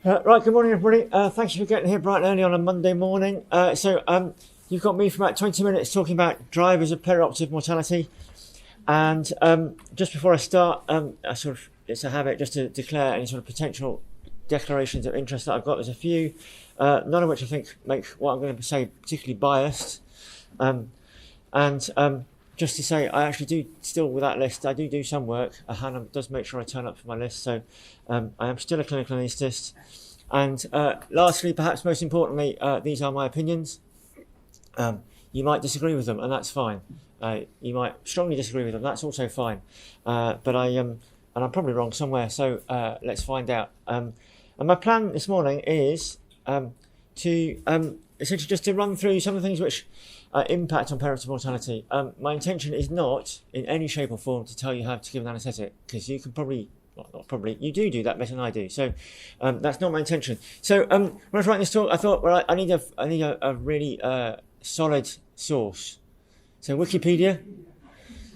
Right, good morning everybody. Thank you for getting here bright and early on a Monday morning. You've got me for about 20 minutes talking about drivers of perioperative mortality. And just before I start, it's a habit just to declare any sort of potential declarations of interest that I've got. There's a few, none of which I think make what I'm going to say particularly biased. Just to say, I actually do still, with that list, I do some work. Hannah does make sure I turn up for my list, so I am still a clinical anaesthetist. And lastly, perhaps most importantly, these are my opinions. You might disagree with them, and that's fine. You might strongly disagree with them, that's also fine. But I'm probably wrong somewhere, so let's find out. And my plan this morning is to essentially just to run through some of the things which impact on perioperative mortality. My intention is not in any shape or form to tell you how to give an anaesthetic, because you can probably, not probably, you do that better than I do. So that's not my intention. So when I was writing this talk, I thought, well, I need a really solid source. So Wikipedia,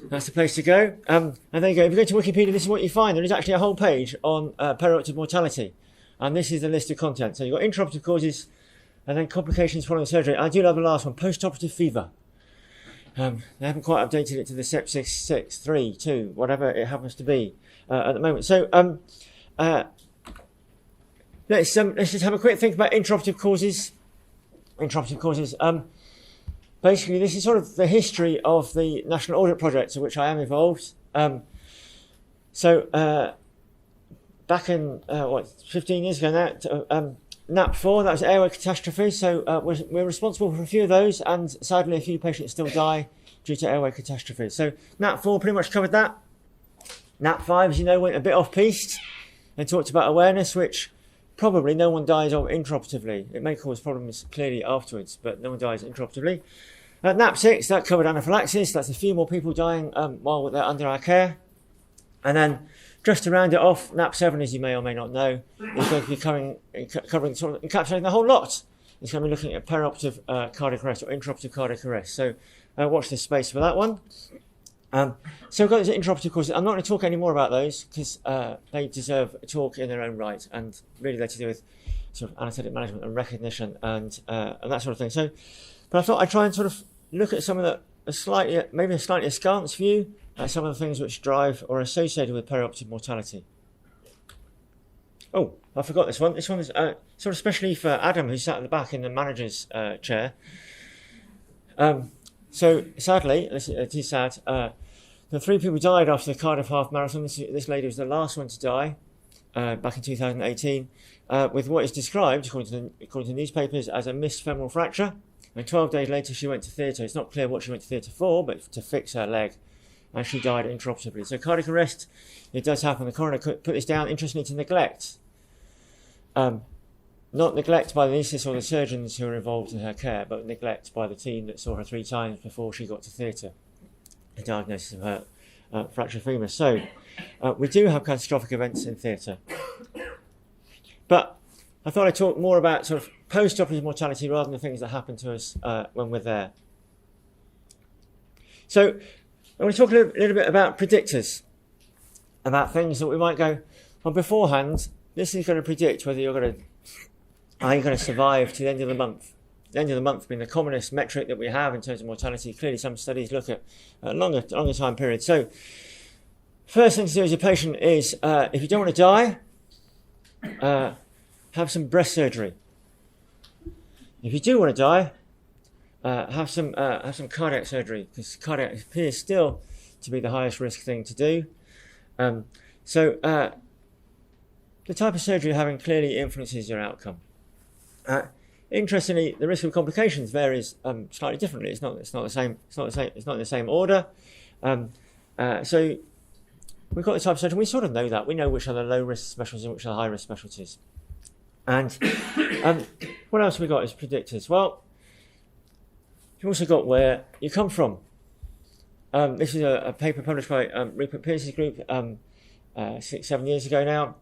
that's the place to go. And there you go. If you go to Wikipedia, this is what you find. There is actually a whole page on perioperative mortality. And this is the list of content. So you've got intraoperative causes, and then complications following surgery. I do love the last one, postoperative fever. They haven't quite updated it to the sepsis 6, 3, 2, whatever it happens to be at the moment. So let's just have a quick think about intraoperative causes. Basically, this is sort of the history of the National Audit Project, of which I am involved. Back in 15 years ago now. NAP4, that was airway catastrophe, so we're responsible for a few of those, and sadly a few patients still die due to airway catastrophe. So NAP4 pretty much covered that. NAP5, as you know, went a bit off-piste and talked about awareness, which probably no one dies of intraoperatively. It may cause problems clearly afterwards, but no one dies intraoperatively. NAP6, that covered anaphylaxis, that's a few more people dying while they're under our care. And then just to round it off, NAP7, as you may or may not know, is going to be covering sort of encapsulating the whole lot. It's going to be looking at perioperative cardiac arrest or intraoperative cardiac arrest. So watch this space for that one. So we've got these intraoperative causes. I'm not going to talk any more about those because they deserve a talk in their own right, and really they're to do with sort of anaesthetic management and recognition and that sort of thing. So, but I thought I'd try and sort of look at some of maybe a slightly askance view at some of the things which drive or are associated with perioperative mortality. Oh, I forgot this one. This one is sort of especially for Adam, who sat at the back in the manager's chair. So sadly, it is sad, the 3 people died after the Cardiff Half Marathon. This lady was the last one to die back in 2018 with what is described, according to newspapers, as a missed femoral fracture. And 12 days later, she went to theatre. It's not clear what she went to theatre for, but to fix her leg. And she died intraoperatively. So cardiac arrest, it does happen. The coroner could put this down, interestingly, to neglect. Not neglect by the anaesthetist or the surgeons who were involved in her care, but neglect by the team that saw her 3 times before she got to theatre. The diagnosis of her fractured femur. So we do have catastrophic events in theatre. But I thought I'd talk more about sort of post-operative mortality rather than the things that happen to us when we're there. So I'm going to talk a little bit about predictors, about things that we might go, well, beforehand, this is going to predict whether are you going to survive to the end of the month. The end of the month being the commonest metric that we have in terms of mortality. Clearly, some studies look at longer time periods. So, first thing to do as a patient is, if you don't want to die, have some breast surgery. If you do want to die, have some cardiac surgery, because cardiac appears still to be the highest risk thing to do. The type of surgery you're having clearly influences your outcome. Interestingly, the risk of complications varies slightly differently. It's not in the same order. So we've got the type of surgery. We sort of know that. We know which are the low risk specialties and which are the high risk specialties. And what else have we got as predictors? Well, you've also got where you come from. This is a paper published by Rupert Pierce's group 6-7 years ago now,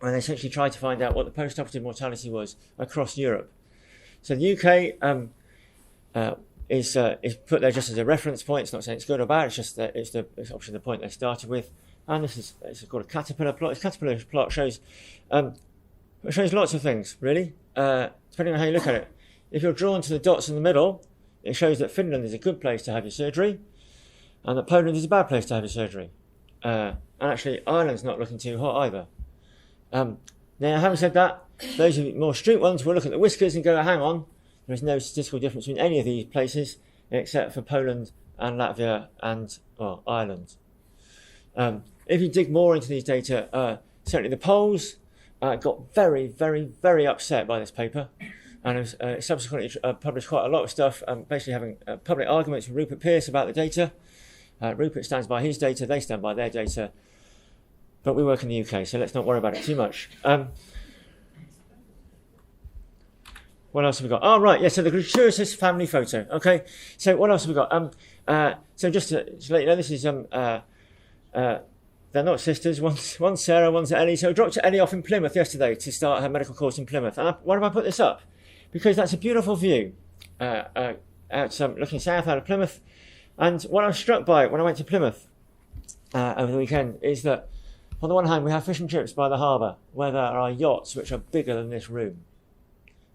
and they essentially tried to find out what the post-operative mortality was across Europe. So the UK is put there just as a reference point. It's not saying it's good or bad. It's just that it's obviously the point they started with. And this is called a caterpillar plot. This caterpillar plot shows lots of things, really, depending on how you look at it. If you're drawn to the dots in the middle, it shows that Finland is a good place to have your surgery, and that Poland is a bad place to have your surgery. And actually, Ireland's not looking too hot either. Now, having said that, those of you more astute ones will look at the whiskers and go, hang on, there is no statistical difference between any of these places except for Poland and Latvia and, well, Ireland. If you dig more into these data, certainly the Poles got very, very, very upset by this paper, and have subsequently published quite a lot of stuff, basically having public arguments with Rupert Pearce about the data. Rupert stands by his data, they stand by their data, but we work in the UK, so let's not worry about it too much. What else have we got? Oh, right, yeah, so the gratuitous family photo. Okay, so what else have we got? So just to let you know, this is, they're not sisters, one's Sarah, one's Ellie. So I dropped Ellie off in Plymouth yesterday to start her medical course in Plymouth. And why have I put this up? Because that's a beautiful view looking south out of Plymouth. And what I was struck by when I went to Plymouth over the weekend is that, on the one hand, we have fish and chips by the harbour, where there are yachts which are bigger than this room.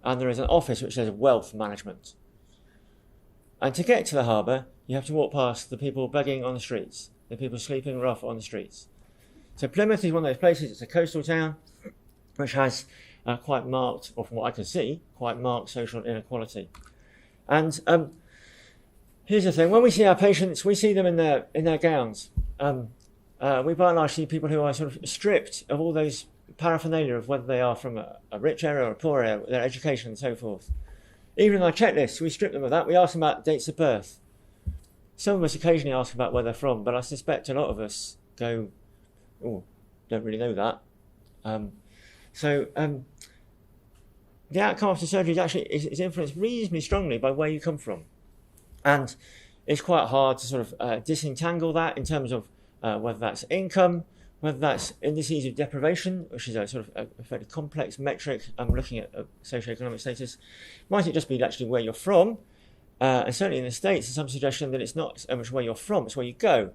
And there is an office which says wealth management. And to get to the harbour, you have to walk past the people begging on the streets, the people sleeping rough on the streets. So Plymouth is one of those places, it's a coastal town, which has quite marked, or from what I can see, quite marked social inequality. And here's the thing, when we see our patients, we see them in their gowns. We by and large see people who are sort of stripped of all those paraphernalia of whether they are from a rich area or a poor area, their education and so forth. Even in our checklists, we strip them of that. We ask them about dates of birth. Some of us occasionally ask about where they're from, but I suspect a lot of us go, oh, don't really know that. The outcome after surgery is influenced reasonably strongly by where you come from. And it's quite hard to sort of disentangle that in terms of whether that's income, whether that's indices of deprivation, which is a sort of a fairly complex metric looking at socioeconomic status. Might it just be actually where you're from? And certainly in the States, there's some suggestion that it's not so much where you're from, it's where you go.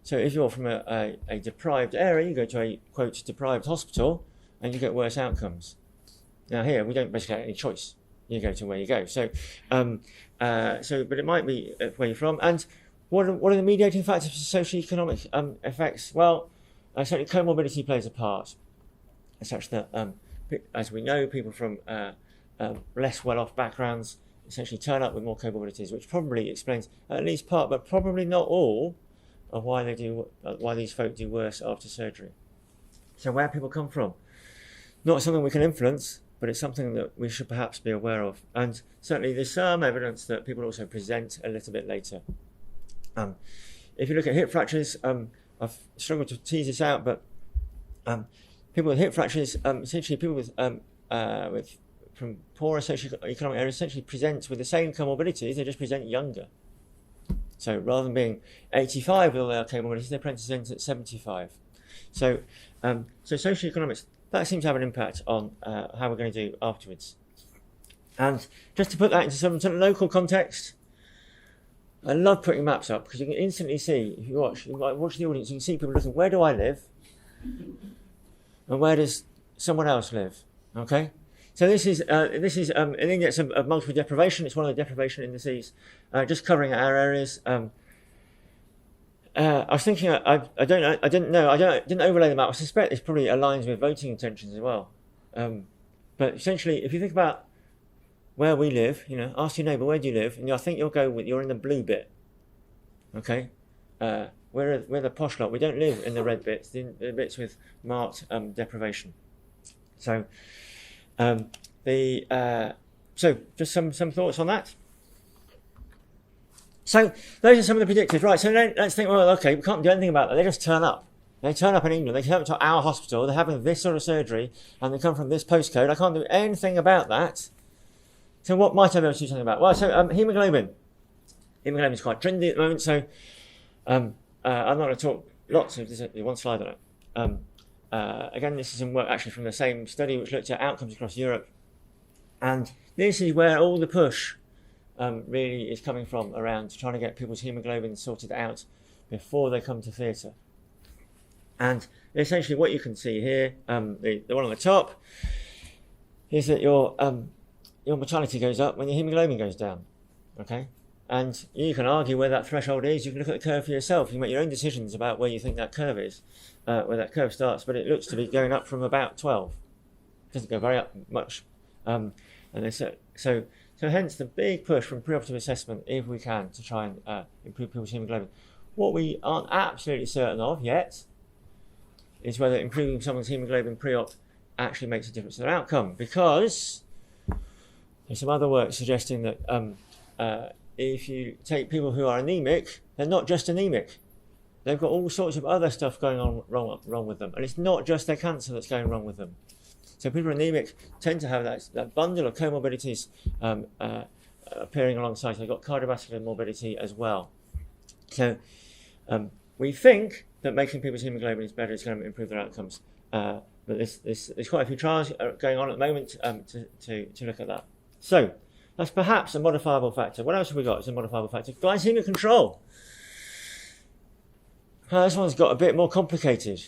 So if you're from a deprived area, you go to a, quote, deprived hospital, and you get worse outcomes. Now here, we don't basically have any choice. You go to where you go. But it might be where you're from. And what are the mediating factors for socioeconomic effects? Well, certainly comorbidity plays a part, such that, as we know, people from less well-off backgrounds essentially turn up with more comorbidities, which probably explains at least part, but probably not all, of why these folk do worse after surgery. So where people come from, not something we can influence, but it's something that we should perhaps be aware of. And certainly there's some evidence that people also present a little bit later. If you look at hip fractures, I've struggled to tease this out, but people with hip fractures, essentially people with from poorer socioeconomic areas, essentially present with the same comorbidities, they just present younger. So rather than being 85 with all their comorbidities, they present at 75. So socioeconomics, that seems to have an impact on how we're going to do afterwards. And just to put that into some sort of local context, I love putting maps up because you can instantly see, if you watch the audience, you can see people looking, where do I live? And where does someone else live? Okay? So this is an index of multiple deprivation. It's one of the deprivation indices, just covering our areas. I was thinking, I didn't overlay the map. I suspect this probably aligns with voting intentions as well. But essentially, if you think about where we live, ask your neighbour, where do you live? And I think you're in the blue bit. Okay? We're the posh lot. We don't live in the red bits, the bits with marked deprivation. So, just some thoughts on that. So those are some of the predictors, right? So let's think, well, okay, we can't do anything about that. They just turn up. They turn up in England. They turn up to our hospital. They're having this sort of surgery, and they come from this postcode. I can't do anything about that. So what might I be able to do something about? Well, so haemoglobin. Haemoglobin is quite trendy at the moment. So I'm not going to talk lots. There's one slide on it. Again, this is some work actually from the same study which looked at outcomes across Europe. And this is where all the push really is coming from around trying to get people's haemoglobin sorted out before they come to theatre. And essentially what you can see here, the one on the top, is that your mortality goes up when your haemoglobin goes down, okay? And you can argue where that threshold is. You can look at the curve for yourself. You can make your own decisions about where you think that curve is, where that curve starts, but it looks to be going up from about 12. It doesn't go very up much. And so hence the big push from preoperative assessment, if we can, to try and improve people's haemoglobin. What we aren't absolutely certain of yet is whether improving someone's haemoglobin pre-op actually makes a difference to their outcome, because there's some other work suggesting that if you take people who are anemic, they're not just anemic. They've got all sorts of other stuff going on wrong with them, and it's not just their cancer that's going wrong with them. So people who are anemic tend to have that bundle of comorbidities appearing alongside. So they've got cardiovascular morbidity as well. So we think that making people's haemoglobin is better is going to improve their outcomes. But there's quite a few trials going on at the moment to look at that. So that's perhaps a modifiable factor. What else have we got as a modifiable factor? Glycemic control. This one's got a bit more complicated.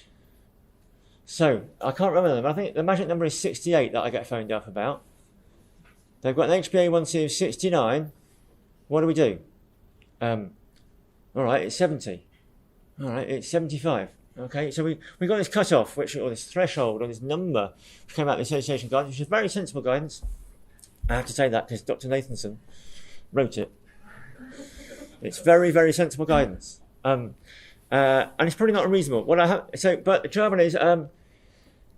So I can't remember them. I think the magic number is 68 that I get phoned up about. They've got an HbA1c of 69. What do we do? All right, it's 70. All right, it's 75. Okay, so we got this cutoff, or this threshold, or this number, which came out of the association guidance, which is very sensible guidance. I have to say that because Dr. Nathanson wrote it. It's very, very sensible guidance, and it's probably not unreasonable. But the trouble is,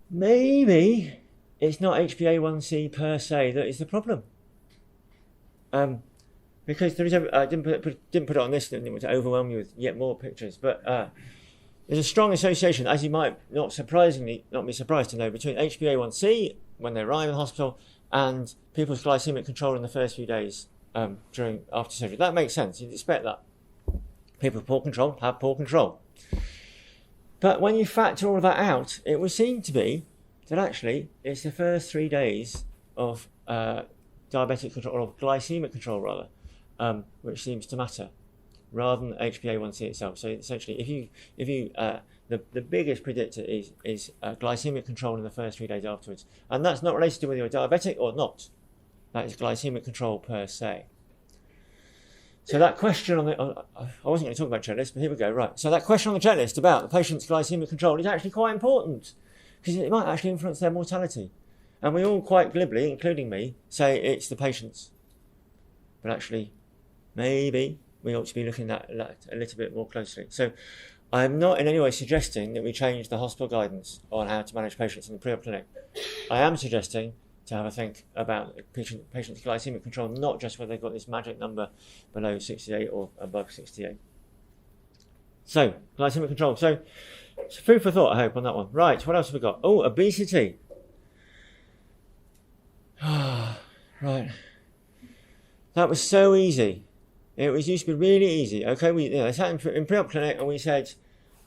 maybe it's not HbA1c per se that is the problem. Because there is I didn't put it on this, didn't want to overwhelm you with yet more pictures, but there's a strong association, as you might not be surprised to know, between HbA1c when they arrive in the hospital and people's glycemic control in the first few days after surgery. That makes sense. You'd expect that. People with poor control have poor control. But when you factor all of that out, it would seem to be that actually it's the first 3 days of diabetic control, or glycemic control rather, which seems to matter, rather than HbA1c itself. So essentially, if you the biggest predictor is glycemic control in the first 3 days afterwards, and that's not related to whether you're diabetic or not. That is glycemic control per se. So that question I wasn't going to talk about checklists, but here we go. Right. So that question on the checklist about the patient's glycemic control is actually quite important, because it might actually influence their mortality. And we all quite glibly, including me, say it's the patient's. But actually, maybe we ought to be looking at that a little bit more closely. So I'm not in any way suggesting that we change the hospital guidance on how to manage patients in the pre-op clinic. I am suggesting to have a think about patient's glycemic control, not just whether they've got this magic number below 68 or above 68. So, glycemic control. So food for thought, I hope, on that one. Right, what else have we got? Oh, obesity. Right. That was so easy. It used to be really easy. Okay, we sat in pre-op clinic and we said,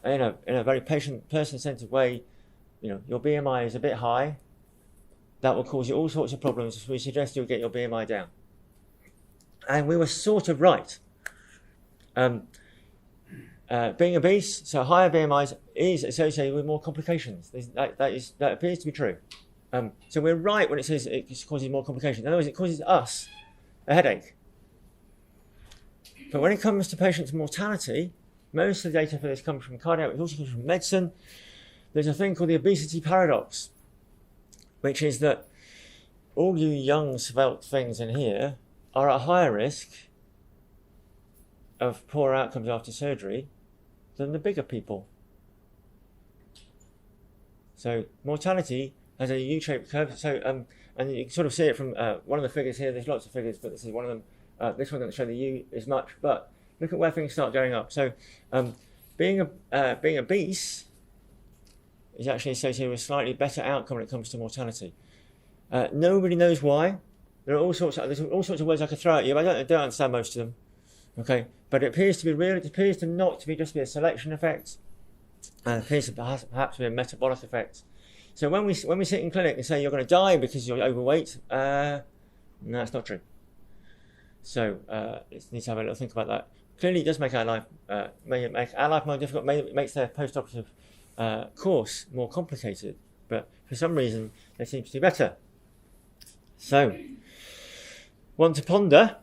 in a very person-centered way, your BMI is a bit high. That will cause you all sorts of problems. So we suggest you'll get your BMI down. And we were sort of right. Being obese, so higher BMIs, is associated with more complications. That appears to be true. So we're right when it says it causes more complications. In other words, it causes us a headache. But when it comes to patients' mortality, most of the data for this comes from cardiac, it also comes from medicine. There's a thing called the obesity paradox, which is that all you young, svelte things in here are at higher risk of poor outcomes after surgery than the bigger people. So mortality has a U-shaped curve. So and you can sort of see it from one of the figures here. There's lots of figures, but this is one of them. This one doesn't show the U as much, but look at where things start going up. So being obese is actually associated with a slightly better outcome when it comes to mortality. Nobody knows why. There's all sorts of words I could throw at you, but I don't understand most of them. Okay, but it appears to be real. It appears to not to be just be a selection effect. It appears to perhaps be a metabolic effect. So when we sit in clinic and say you're going to die because you're overweight, no, that's not true. So need to have a little think about that. Clearly, it does make our life more difficult. It makes their postoperative course more complicated. But for some reason, they seem to do better. So, one to ponder.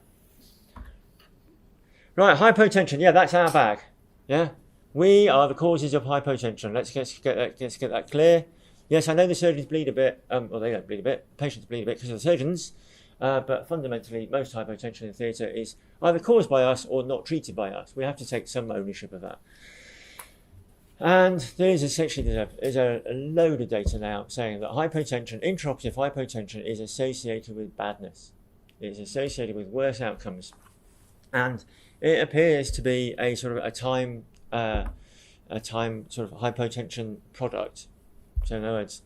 Right, hypotension. Yeah, that's our bag. Yeah, we are the causes of hypotension. Let's get that clear. Yes, I know the surgeons bleed a bit. Well, they don't bleed a bit. Patients bleed a bit because of the surgeons. But fundamentally, most hypotension in theatre is either caused by us or not treated by us. We have to take some ownership of that. And there's a load of data now saying that hypotension, intraoperative hypotension, is associated with badness. It's associated with worse outcomes. And it appears to be a sort of a time sort of hypotension product. So in other words,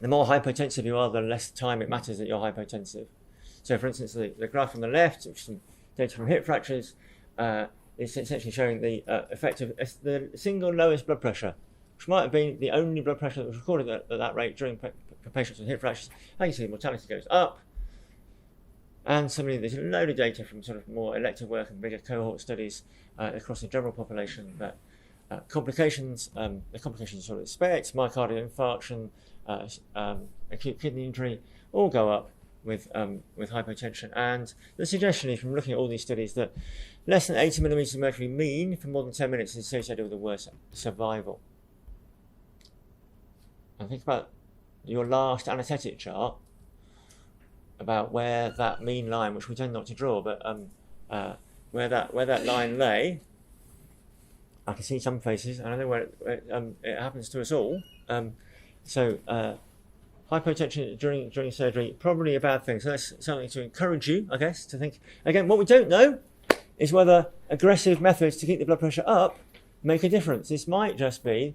the more hypotensive you are, the less time it matters that you're hypotensive. So for instance, the graph on the left, which is some data from hip fractures, is essentially showing the effect of the single lowest blood pressure, which might have been the only blood pressure that was recorded at that rate for patients with hip fractures. And you see the mortality goes up. And similarly, there's a load of data from sort of more elective work and bigger cohort studies across the general population that the complications sort of expect, myocardial infarction, acute kidney injury, all go up with hypotension. And the suggestion is, from looking at all these studies, that less than 80 millimeters of mercury mean for more than 10 minutes is associated with a worse survival. And think about your last anaesthetic chart, about where that mean line, which we tend not to draw, but where that line lay. I can see some faces, and I know where it happens to us all. So hypotension during surgery, probably a bad thing. So that's something to encourage you, I guess, to think. Again, what we don't know is whether aggressive methods to keep the blood pressure up make a difference. This might just be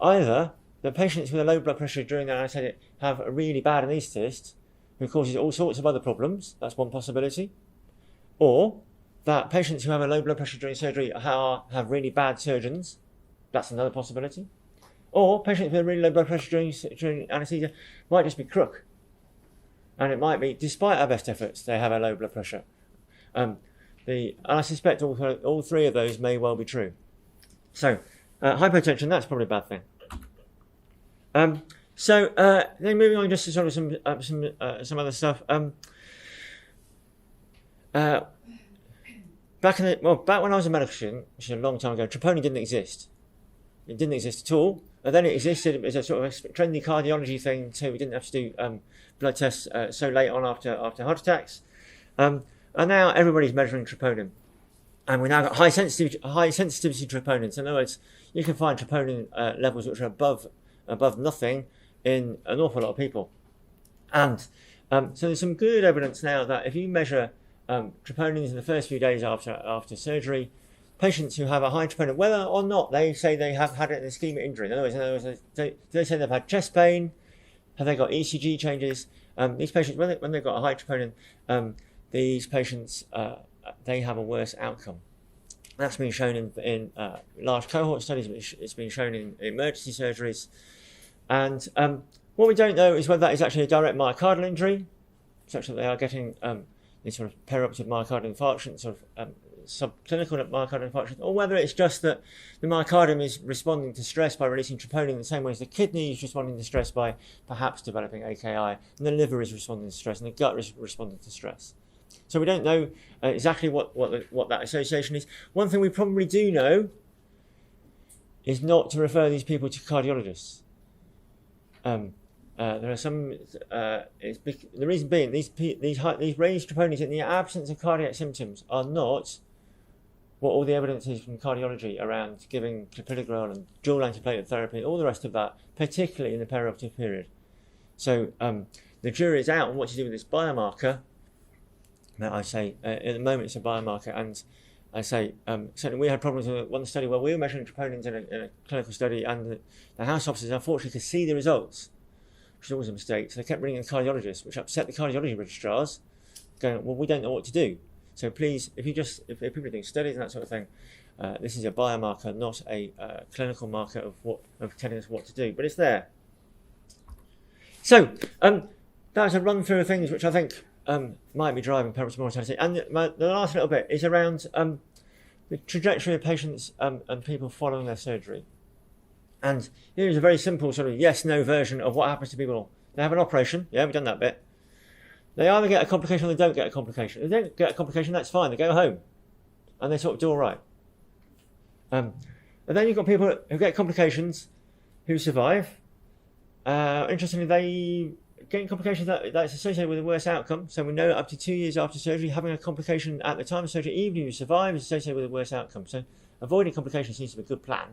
either the patients with a low blood pressure during their anaesthetic have a really bad anaesthetist who causes all sorts of other problems. That's one possibility. Or that patients who have a low blood pressure during surgery have really bad surgeons. That's another possibility. Or patients with a really low blood pressure during anaesthesia might just be crook. And it might be, despite our best efforts, they have a low blood pressure. And I suspect all three of those may well be true. So, hypotension, that's probably a bad thing. So then moving on just to sort of some other stuff. Back when I was a medical student, which is a long time ago, troponin didn't exist. It didn't exist at all. And then it existed as a sort of a trendy cardiology thing too. We didn't have to do blood tests so late on after heart attacks. And now everybody's measuring troponin. And we now got high sensitivity troponin. So in other words, you can find troponin levels which are above nothing in an awful lot of people. And so there's some good evidence now that if you measure troponins in the first few days after surgery, patients who have a high troponin, whether or not they say they have had an ischemic injury, in other words, they say they've had chest pain, have they got ECG changes, these patients, when they've got a high troponin, these patients, they have a worse outcome. That's been shown in large cohort studies, it's been shown in emergency surgeries. And what we don't know is whether that is actually a direct myocardial injury, such that they are getting these sort of perioperative myocardial infarction, sort of subclinical myocardial infarction, or whether it's just that the myocardium is responding to stress by releasing troponin in the same way as the kidney is responding to stress by perhaps developing AKI, and the liver is responding to stress, and the gut is responding to stress. So we don't know exactly what that association is. One thing we probably do know is not to refer these people to cardiologists. There are some. The reason being, these raised troponins in the absence of cardiac symptoms are not what all the evidence is from cardiology around giving clopidogrel and dual antiplatelet therapy and all the rest of that, particularly in the perioperative period. So the jury is out on what to do with this biomarker. Now I say at the moment it's a biomarker, and I say certainly we had problems with one study where we were measuring troponins in a clinical study, and the house officers unfortunately could see the results, which is always a mistake. So they kept bringing in cardiologists, which upset the cardiology registrars, going, well, we don't know what to do. So please, if people are doing studies and that sort of thing, this is a biomarker, not a clinical marker of telling us what to do, but it's there. So that was a run through of things which I think might be driving perioperative mortality. And the last little bit is around the trajectory of patients and people following their surgery. And here's a very simple sort of yes-no version of what happens to people. They have an operation. Yeah, we've done that bit. They either get a complication or they don't get a complication. If they don't get a complication, that's fine. They go home and they sort of do all right. And then you've got people who get complications who survive. Interestingly, they getting complications that's associated with a worse outcome. So we know up to 2 years after surgery, having a complication at the time of surgery, even if you survive, is associated with a worse outcome. So avoiding complications seems to be a good plan.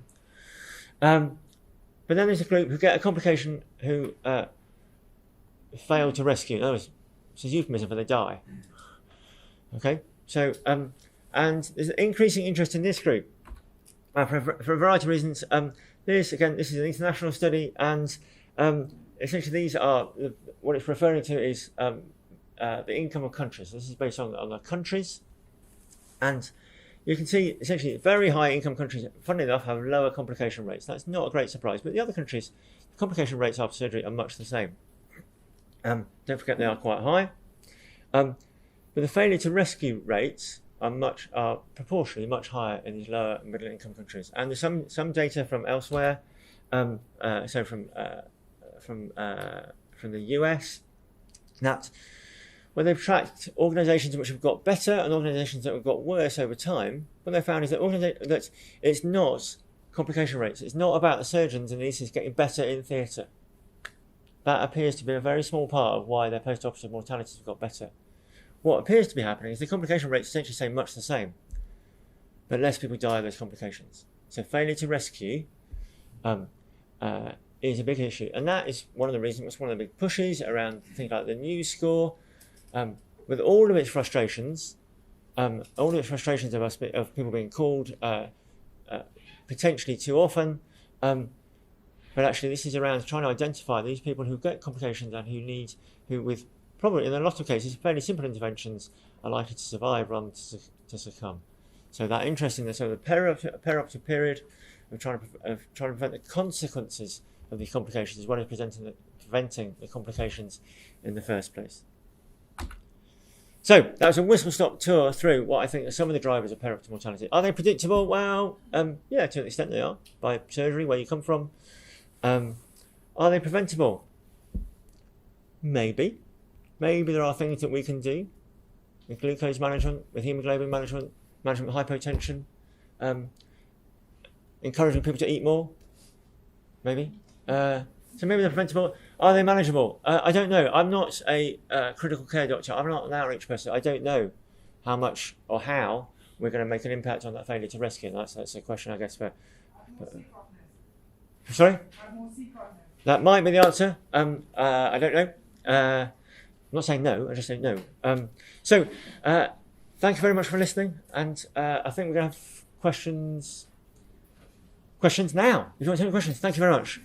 But then there's a group who get a complication who fail to rescue. In other words, it's a euphemism for they die. Okay, so and there's an increasing interest in this group for a variety of reasons. This is an international study, and essentially these are what it's referring to is the income of countries. This is based on the countries, and you can see essentially very high income countries, funnily enough, have lower complication rates. That's not a great surprise, but the other countries, the complication rates after surgery are much the same. Don't forget they are quite high. But the failure to rescue rates are proportionally much higher in these lower and middle income countries. And there's some data from elsewhere, from the US, that when they've tracked organisations which have got better and organisations that have got worse over time, what they found is that it's not complication rates. It's not about the surgeons and anaesthetists getting better in theatre. That appears to be a very small part of why their post-operative mortalities have got better. What appears to be happening is the complication rates essentially stay much the same, but less people die of those complications. So failure to rescue is a big issue, and that is one of the reasons. It's one of the big pushes around things like the news score, with all of its frustrations, of people being called potentially too often. But actually, this is around trying to identify these people who get complications and who with probably in a lot of cases fairly simple interventions are likely to survive rather than to succumb. So that interest in the sort of the perioperative period of trying to prevent the consequences of these complications as well as preventing the complications in the first place. So that was a whistle-stop tour through what I think are some of the drivers of perioperative mortality. Are they predictable? Well, yeah, to an extent they are, by surgery, where you come from. Are they preventable? Maybe. Maybe there are things that we can do with glucose management, with haemoglobin management of hypotension, encouraging people to eat more, maybe. So maybe they're preventable. Are they manageable? I don't know. I'm not a critical care doctor. I'm not an outreach person. I don't know how much or how we're going to make an impact on that failure to rescue. That's a question, I guess, for... Sorry? That might be the answer. I don't know. I'm not saying no, I just say no. So, thank you very much for listening, and I think we're going to have questions now. If you want to take any questions, thank you very much.